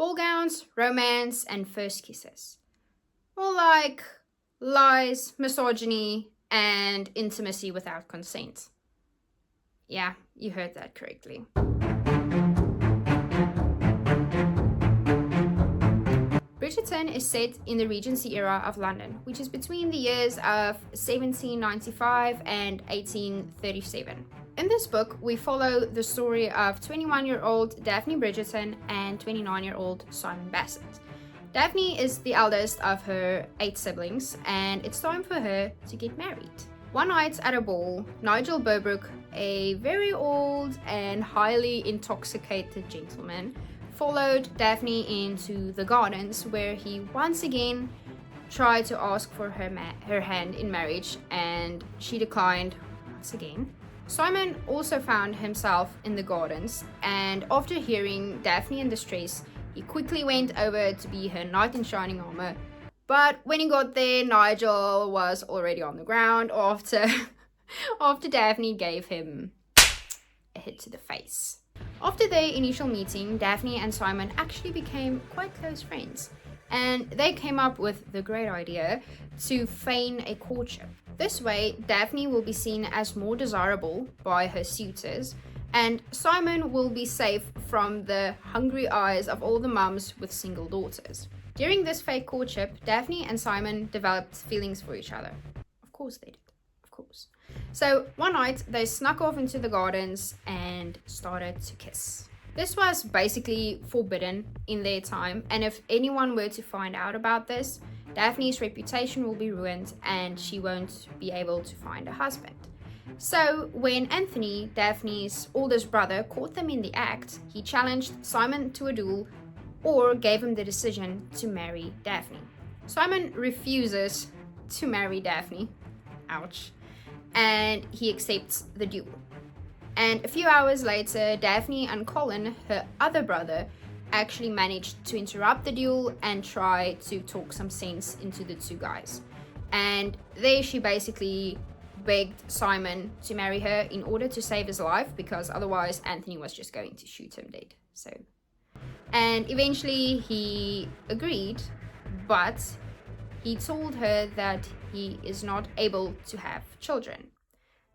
Ball gowns, romance, and first kisses. More like lies, misogyny, and intimacy without consent. Yeah, you heard that correctly. Bridgerton is set in the Regency era of London, which is between the years of 1795 and 1837. In this book, we follow the story of 21-year-old Daphne Bridgerton and 29-year-old Simon Bassett. Daphne is the eldest of her 8 siblings, and it's time for her to get married. One night at a ball, Nigel Bobrooke, a very old and highly intoxicated gentleman, followed Daphne into the gardens, where he once again tried to ask for her hand in marriage, and she declined once again. Simon also found himself in the gardens, and after hearing Daphne in distress, he quickly went over to be her knight in shining armor. But when he got there, Nigel was already on the ground after Daphne gave him a hit to the face. After their initial meeting, Daphne and Simon actually became quite close friends, and they came up with the great idea to feign a courtship. This way, Daphne will be seen as more desirable by her suitors, and Simon will be safe from the hungry eyes of all the mums with single daughters. During this fake courtship, Daphne and Simon developed feelings for each other. Of course they did. Of course. So one night, they snuck off into the gardens and started to kiss. This was basically forbidden in their time, and if anyone were to find out about this, Daphne's reputation will be ruined and she won't be able to find a husband. So when Anthony, Daphne's oldest brother, caught them in the act, he challenged Simon to a duel or gave him the decision to marry Daphne. Simon refuses to marry Daphne. Ouch. And he accepts the duel. And a few hours later, Daphne and Colin, her other brother, actually managed to interrupt the duel and try to talk some sense into the two guys. And there she basically begged Simon to marry her in order to save his life, because otherwise Anthony was just going to shoot him dead. And eventually he agreed, but he told her that he is not able to have children.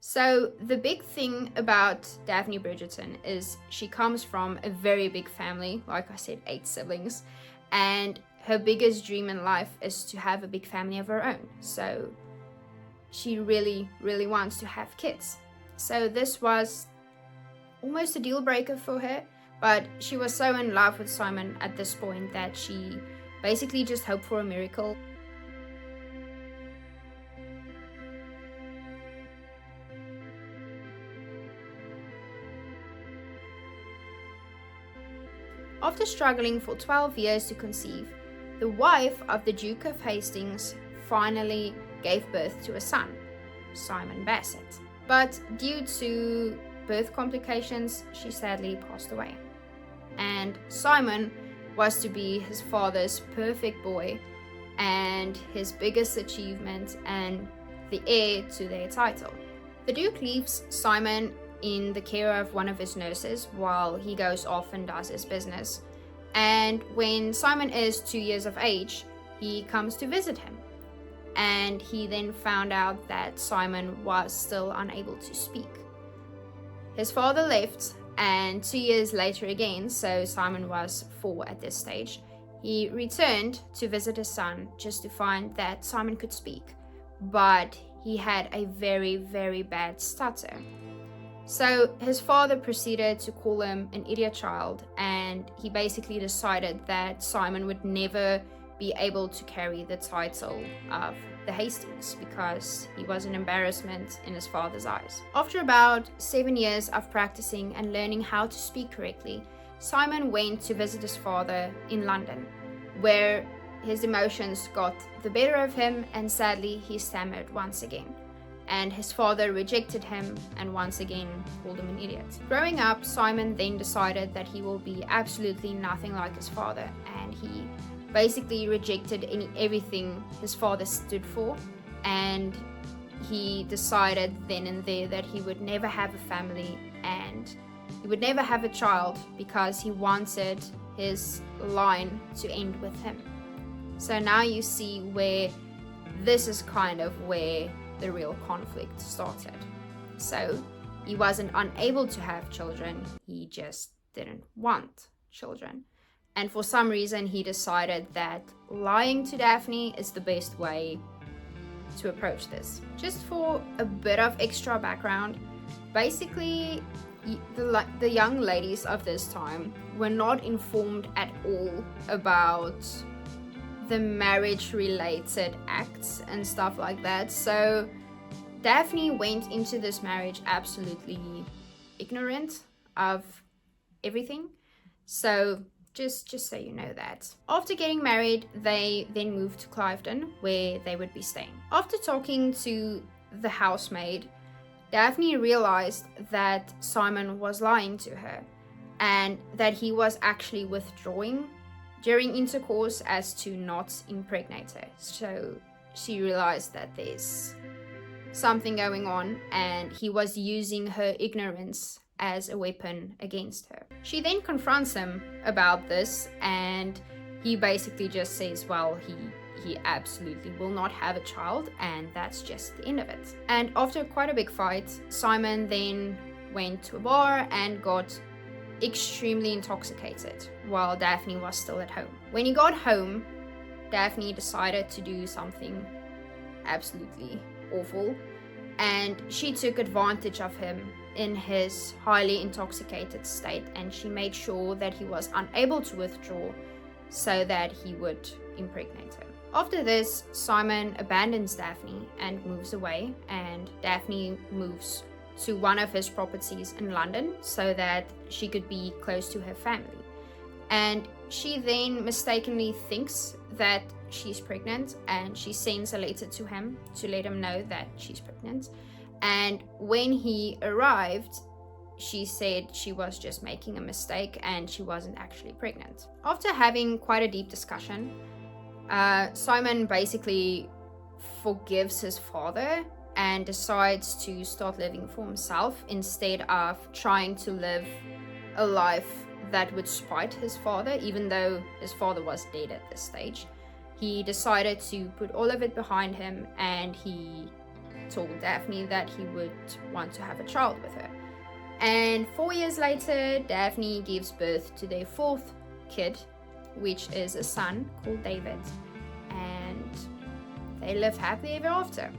So the big thing about Daphne Bridgerton is she comes from a very big family, like I said, 8 siblings, and her biggest dream in life is to have a big family of her own. So she really, really wants to have kids. So this was almost a deal breaker for her, but she was so in love with Simon at this point that she basically just hoped for a miracle. After struggling for 12 years to conceive, the wife of the Duke of Hastings finally gave birth to a son, Simon Bassett. But due to birth complications, she sadly passed away. And Simon was to be his father's perfect boy and his biggest achievement and the heir to their title. The Duke leaves Simon in the care of one of his nurses while he goes off and does his business. And when Simon is 2 years of age, he comes to visit him. And he then found out that Simon was still unable to speak. His father left, and 2 years later again, so Simon was 4 at this stage, he returned to visit his son just to find that Simon could speak, but he had a very, very bad stutter. So his father proceeded to call him an idiot child, and he basically decided that Simon would never be able to carry the title of the Hastings because he was an embarrassment in his father's eyes. After about 7 years of practicing and learning how to speak correctly, Simon went to visit his father in London, where his emotions got the better of him, and sadly he stammered once again. And his father rejected him and once again called him an idiot. Growing up, Simon then decided that he will be absolutely nothing like his father, and he basically rejected everything his father stood for, and he decided then and there that he would never have a family and he would never have a child because he wanted his line to end with him. So now you see where this is kind of where the real conflict started. So he wasn't unable to have children, he just didn't want children. And for some reason he decided that lying to Daphne is the best way to approach this. Just for a bit of extra background, basically the young ladies of this time were not informed at all about the marriage related acts and stuff like that. So Daphne went into this marriage absolutely ignorant of everything. So just so you know that. After getting married, they then moved to Cliveden, where they would be staying. After talking to the housemaid, Daphne realized that Simon was lying to her and that he was actually withdrawing during intercourse as to not impregnate her. So she realized that there's something going on and he was using her ignorance as a weapon against her. She then confronts him about this and he basically just says, well, he absolutely will not have a child and that's just the end of it. And after quite a big fight, Simon then went to a bar and got extremely intoxicated while Daphne was still at home. When he got home, Daphne decided to do something absolutely awful and she took advantage of him in his highly intoxicated state and she made sure that he was unable to withdraw so that he would impregnate her. After this, Simon abandons Daphne and moves away, and Daphne moves to one of his properties in London so that she could be close to her family. And she then mistakenly thinks that she's pregnant and she sends a letter to him to let him know that she's pregnant. And when he arrived, she said she was just making a mistake and she wasn't actually pregnant. After having quite a deep discussion, Simon basically forgives his father and decides to start living for himself instead of trying to live a life that would spite his father, even though his father was dead at this stage. He decided to put all of it behind him and he told Daphne that he would want to have a child with her. And 4 years later, Daphne gives birth to their fourth kid, which is a son called David, and they live happily ever after.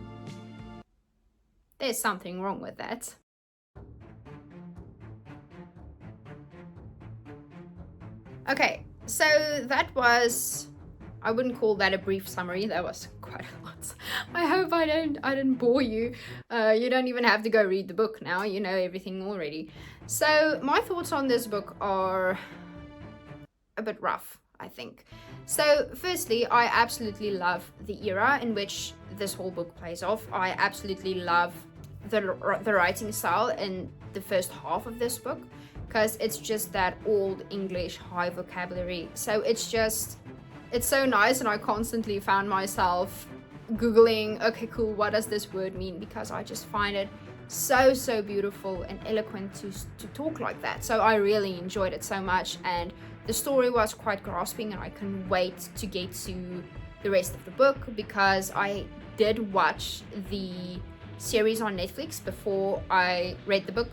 There's something wrong with that. Okay, so that was, I wouldn't call that a brief summary, that was quite a lot. I hope I didn't bore you. You don't even have to go read the book now, you know everything already. So my thoughts on this book are a bit rough, I think. So firstly, I absolutely love the era in which this whole book plays off. I absolutely love the writing style in the first half of this book, because it's just that old English high vocabulary. So it's so nice, and I constantly found myself Googling, okay, cool, what does this word mean? Because I just find it so beautiful and eloquent to talk like that. So I really enjoyed it so much, and the story was quite grasping, and I couldn't wait to get to the rest of the book, because I did watch the series on Netflix before I read the book,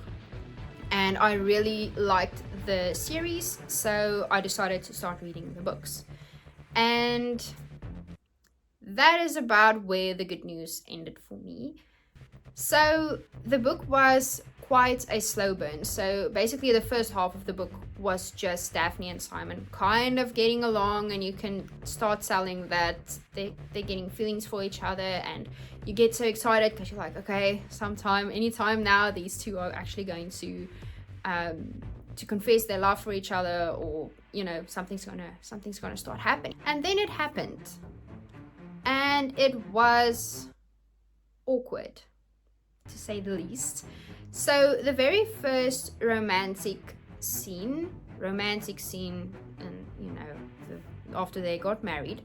and I really liked the series, so I decided to start reading the books. And that is about where the good news ended for me. So the book was quite a slow burn. So basically the first half of the book was just Daphne and Simon kind of getting along, and you can start telling that they're getting feelings for each other, and you get so excited because you're like, okay, anytime now, these two are actually going to confess their love for each other, or you know, something's gonna start happening. And then it happened, and it was awkward, to say the least. So the very first romantic scene, and you know, after they got married,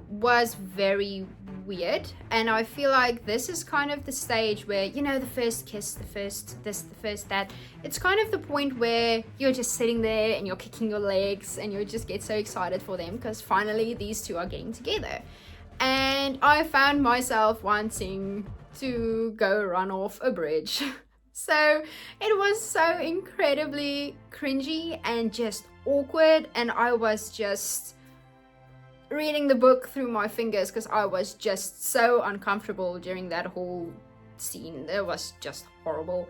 was very weird, and I feel like this is kind of the stage where, you know, the first kiss, the first this, the first that, it's kind of the point where you're just sitting there and you're kicking your legs and you just get so excited for them because finally these two are getting together. And I found myself wanting to go run off a bridge. So it was so incredibly cringy and just awkward, and I was just reading the book through my fingers because I was just so uncomfortable during that whole scene. It was just horrible,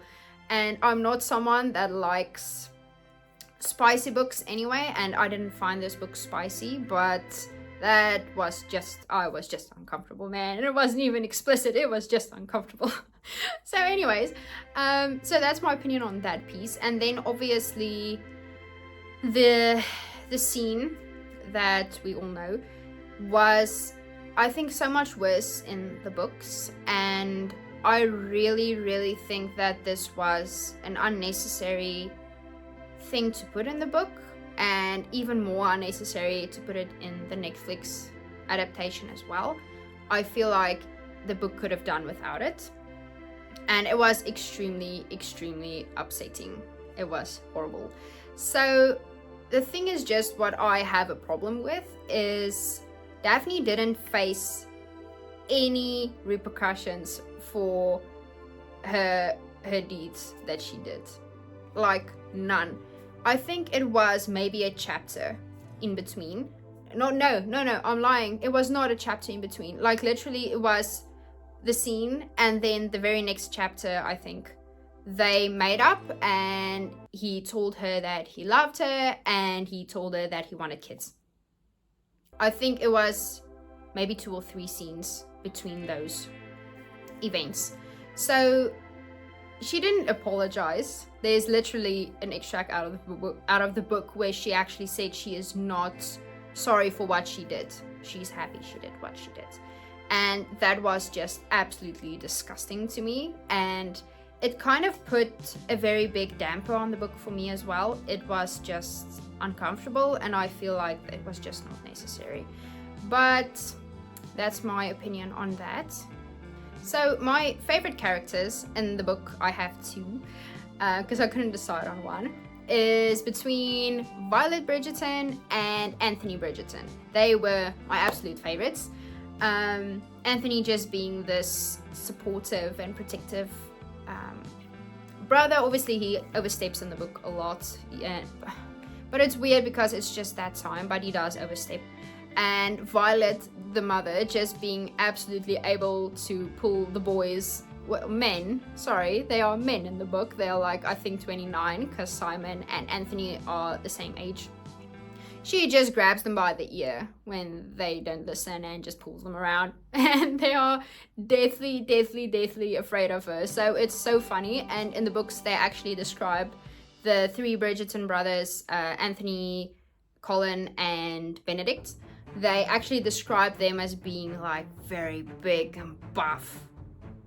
and I'm not someone that likes spicy books anyway, and I didn't find this book spicy, but that was just, I was just uncomfortable, man. And it wasn't even explicit, it was just uncomfortable. So anyways, so that's my opinion on that piece. And then obviously the scene that we all know was, I think, so much worse in the books, and I really think that this was an unnecessary thing to put in the book, and even more unnecessary to put it in the Netflix adaptation as well. I feel like the book could have done without it, and it was extremely upsetting. It was horrible. So the thing is, just what I have a problem with is Daphne didn't face any repercussions for her deeds that she did. Like, none. I think it was maybe a chapter in between. No, I'm lying. It was not a chapter in between. Like, literally, it was the scene, and then the very next chapter, I think, they made up, and he told her that he loved her, and he told her that he wanted kids. I think it was maybe 2 or 3 scenes between those events. So she didn't apologize. There's literally an extract out of the book where she actually said she is not sorry for what she did. She's happy she did what she did. And that was just absolutely disgusting to me, and it kind of put a very big damper on the book for me as well. It was just uncomfortable, and I feel like it was just not necessary. But that's my opinion on that. So my favorite characters in the book, I have 2, because I couldn't decide on one, is between Violet Bridgerton and Anthony Bridgerton. They were my absolute favorites. Anthony just being this supportive and protective brother. Obviously he oversteps in the book a lot, yeah, but it's weird because it's just that time, but he does overstep. And Violet, the mother, just being absolutely able to pull the boys, well, men, sorry, they are men in the book. They are like, I think 29, because Simon and Anthony are the same age. She just grabs them by the ear when they don't listen and just pulls them around. And they are deathly afraid of her. So it's so funny. And in the books, they actually describe the 3 Bridgerton brothers, Anthony, Colin, and Benedict. They actually describe them as being like very big and buff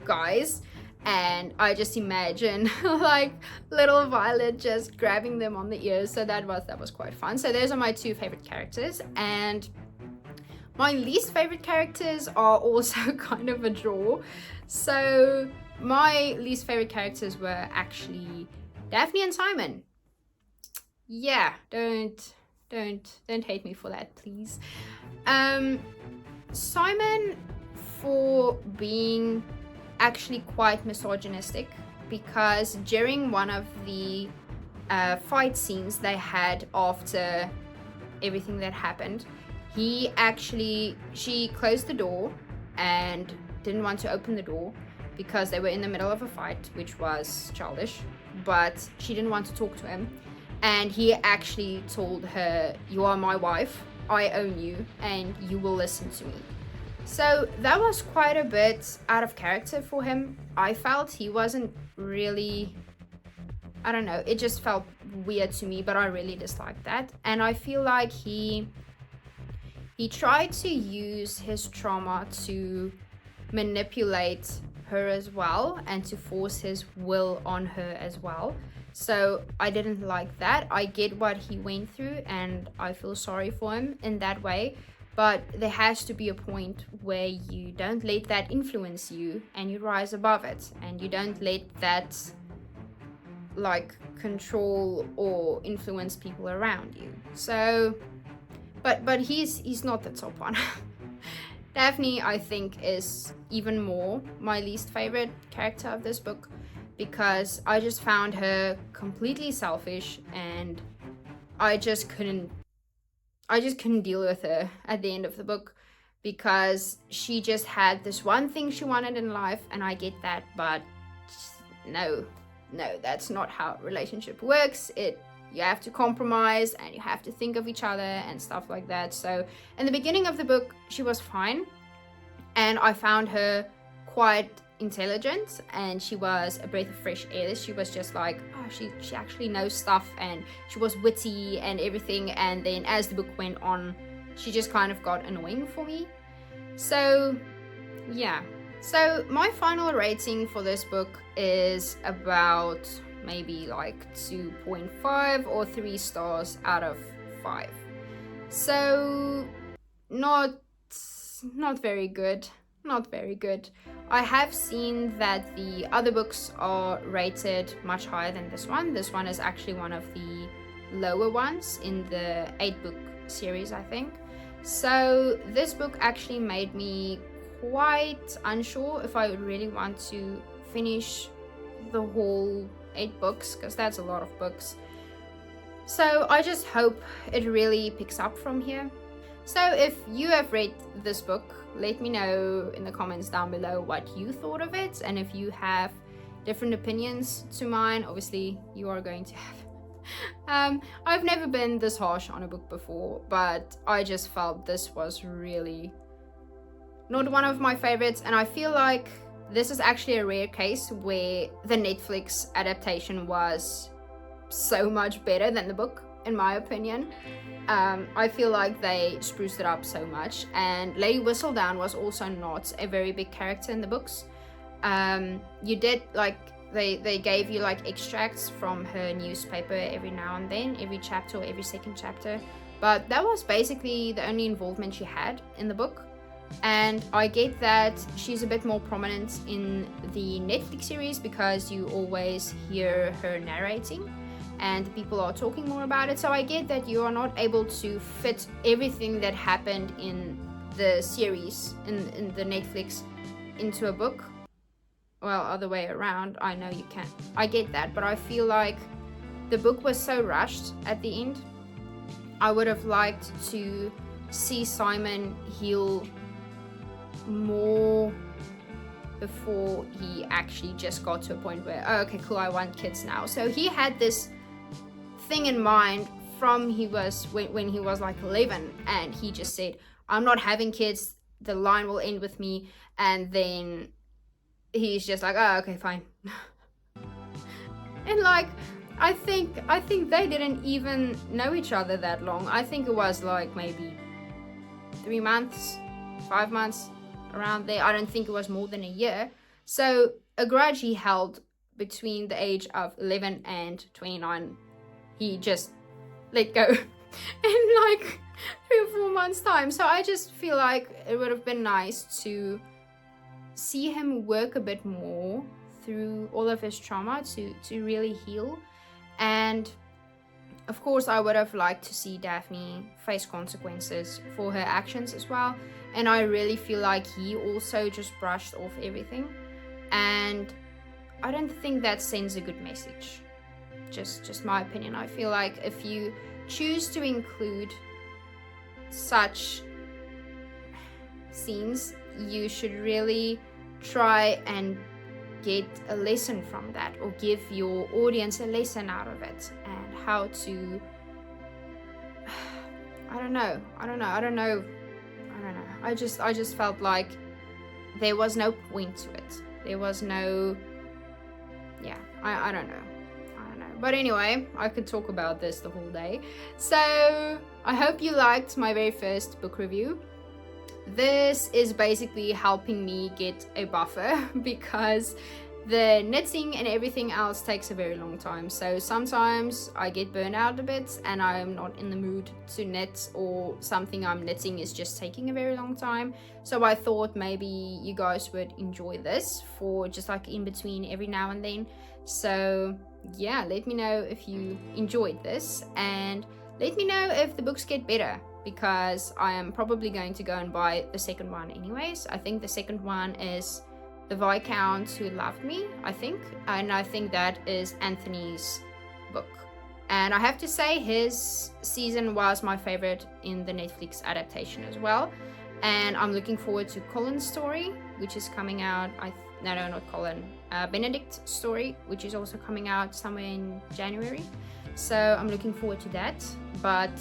guys. And I just imagine like little Violet just grabbing them on the ears. So that was quite fun. So those are my 2 favorite characters. And my least favorite characters are also kind of a draw. So my least favorite characters were actually Daphne and Simon. Yeah, don't hate me for that, please. Simon, for being actually quite misogynistic, because during one of the fight scenes they had after everything that happened, she closed the door and didn't want to open the door because they were in the middle of a fight, which was childish, but she didn't want to talk to him. And he actually told her, "You are my wife, I own you, and you will listen to me." So that was quite a bit out of character for him. I felt he wasn't really, I don't know, it just felt weird to me, but I really disliked that. And I feel like he tried to use his trauma to manipulate her as well and to force his will on her as well. So I didn't like that. I get what he went through and I feel sorry for him in that way. but there has to be a point where you don't let that influence you and you rise above it, and you don't let that like control or influence people around you. So but he's not the top one. Daphne, I think, is even more my least favorite character of this book, because I just found her completely selfish, and I just couldn't deal with her at the end of the book, because she just had this one thing she wanted in life, and I get that, but no, that's not how a relationship works. You have to compromise, and you have to think of each other and stuff like that. So in the beginning of the book, she was fine, and I found her quite intelligent, and she was a breath of fresh air. She was just like, oh, she actually knows stuff, and she was witty and everything. And then as the book went on, she just kind of got annoying for me. So yeah, so my final rating for this book is about maybe like 2.5 or 3 stars out of 5. So not very good. Not very good. I have seen that the other books are rated much higher than this one. This one is actually one of the lower ones in the 8-book series, I think. So this book actually made me quite unsure if I would really want to finish the whole 8 books, because that's a lot of books. So I just hope it really picks up from here. So if you have read this book, let me know in the comments down below what you thought of it, and if you have different opinions to mine. Obviously you are going to have. I've never been this harsh on a book before, but I just felt this was really not one of my favorites, and I feel like this is actually a rare case where the Netflix adaptation was so much better than the book, in my opinion. I feel like they spruced it up so much, and Lady Whistledown was also not a very big character in the books. You did like they gave you like extracts from her newspaper every now and then, every chapter or every second chapter, but that was basically the only involvement she had in the book. And I get that she's a bit more prominent in the Netflix series because you always hear her narrating and people are talking more about it. So I get that you are not able to fit everything that happened in the series, in the Netflix, into a book. Well, other way around, I know you can. I get that, but I feel like the book was so rushed at the end. I would have liked to see Simon heal more before he actually just got to a point where, oh, okay, cool, I want kids now. So he had this thing in mind from when he was like 11, and he just said, I'm not having kids, the line will end with me. And then he's just like, oh, okay, fine. And like, I think they didn't even know each other that long. I think it was like maybe 3 months, 5 months, around there. I don't think it was more than a year. So a grudge he held between the age of 11 and 29, he just let go in like 3 or 4 months time. So I just feel like it would have been nice to see him work a bit more through all of his trauma to really heal. And of course I would have liked to see Daphne face consequences for her actions as well. And I really feel like he also just brushed off everything, and I don't think that sends a good message. Just my opinion. I feel like if you choose to include such scenes, you should really try and get a lesson from that, or give your audience a lesson out of it, and how to I don't know. I just felt like there was no point to it. There was no, yeah, I don't know. But anyway, I could talk about this the whole day. So I hope you liked my very first book review. This is basically helping me get a buffer because the knitting and everything else takes a very long time. So sometimes I get burned out a bit and I'm not in the mood to knit, or something I'm knitting is just taking a very long time. So I thought maybe you guys would enjoy this for just like in between every now and then. So yeah, let me know if you enjoyed this, and let me know if the books get better, because I am probably going to go and buy the second one anyways. I think the second one is The Viscount Who Loved Me, I think. And I think that is Anthony's book. And I have to say, his season was my favorite in the Netflix adaptation as well. And I'm looking forward to Colin's story, which is coming out, no, not Colin, Benedict's story, which is also coming out somewhere in January. So I'm looking forward to that. But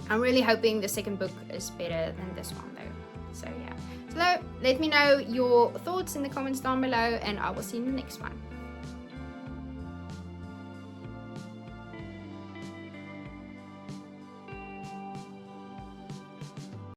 I'm really hoping the second book is better than this one though. So yeah. So let me know your thoughts in the comments down below, and I will see you in the next one.